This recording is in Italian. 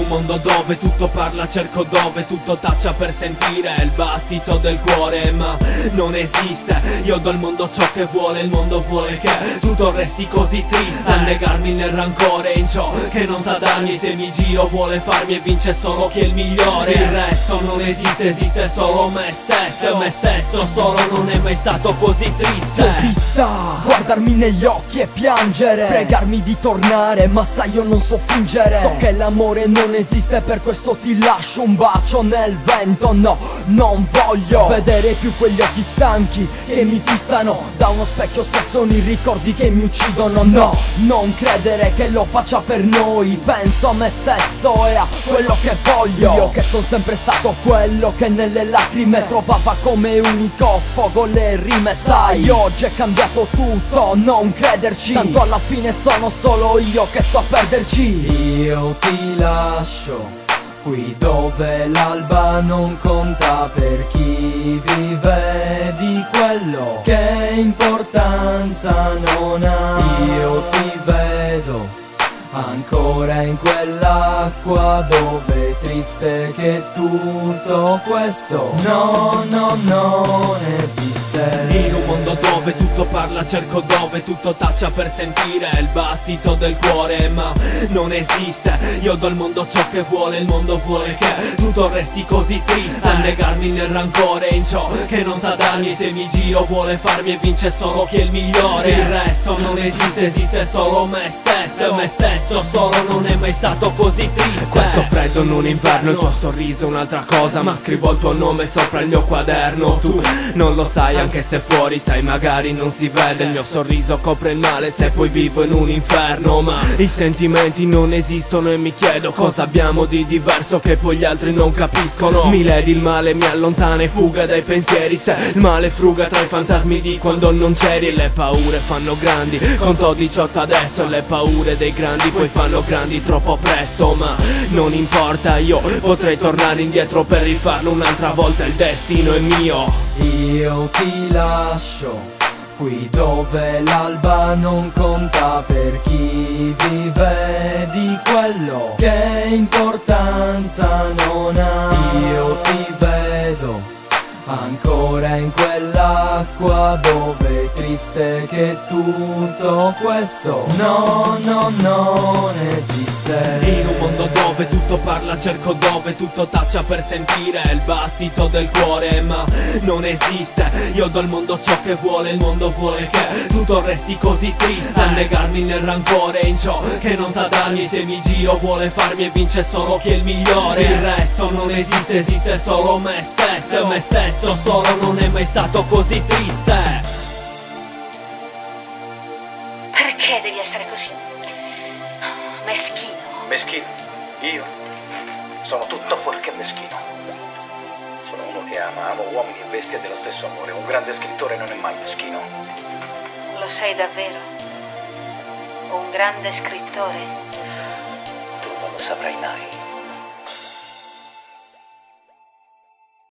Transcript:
mondo dove tutto parla, cerco dove tutto taccia per sentire il battito del cuore, ma non esiste. Io do al mondo ciò che vuole, il mondo vuole che tutto resti così triste, a negarmi nel rancore in ciò che non sa darmi. Se mi giro vuole farmi e vince solo chi è il migliore. Il resto non esiste, esiste solo me stesso. Me stesso solo non è mai stato così triste. Ti ho vista guardarmi negli occhi e piangere, pregarmi di tornare, ma sai io non so fingere. So che l'amore non esiste, per questo ti lascio un bacio nel vento. No, non voglio vedere più quegli occhi stanchi che mi fissano da uno specchio se sono i ricordi che mi uccidono. No, non credere che lo faccia per noi, penso a me stesso e a quello che voglio. Io che sono sempre stato quello che nelle lacrime trovava come unico sfogo le rime. Sai, oggi è cambiato tutto, non crederci, tanto alla fine sono solo io che sto a perderci. Io ti lascio qui dove l'alba non conta per chi vive di quello che importanza non ha. Io ti vedo ancora in quell'acqua dove è triste che tutto questo non esiste. In un mondo dove tutto parla, cerco dove tutto taccia per sentire il battito del cuore, ma non esiste. Io do al mondo ciò che vuole, il mondo vuole che tutto resti così triste, a negarmi nel rancore in ciò che non sa darmi. Se mi giro vuole farmi e vince solo chi è il migliore. Il resto non esiste, esiste solo me stesso. Me stesso solo non è mai stato così triste. Questo freddo in un inverno, il tuo sorriso è un'altra cosa, ma scrivo il tuo nome sopra il mio quaderno. Tu non lo sai anche se fuori sai magari non si vede. Il mio sorriso copre il male se poi vivo in un inferno, ma i sentimenti non esistono e mi chiedo cosa abbiamo di diverso che poi gli altri non capiscono. Mi ledi il male, mi allontana e fuga dai pensieri, se il male fruga tra i fantasmi di quando non c'eri. E le paure fanno grandi, conto 18 adesso, e le paure dei grandi poi fanno grandi troppo presto, ma non importa, io potrei tornare indietro per rifarlo un'altra volta, il destino è mio. Io ti lascio qui dove l'alba non conta per chi vive di quello che importanza non ha. Io ti vedo ancora in quell'acqua dove è triste che tutto questo non esiste. In un mondo dove tutto parla, cerco dove tutto taccia per sentire il battito del cuore, ma non esiste. Io do al mondo ciò che vuole, il mondo vuole che tutto resti così triste, a negarmi nel rancore in ciò che non sa darmi. Se mi giro vuole farmi e vince solo chi è il migliore. Il resto non esiste, esiste solo me stesso. Me stesso solo non è mai stato così triste. Perché devi essere così meschino? Meschino? Io? Sono tutto fuorché meschino. Sono uno che amo uomini e bestie dello stesso amore. Un grande scrittore non è mai meschino. Lo sei davvero? Un grande scrittore? Tu non lo saprai mai.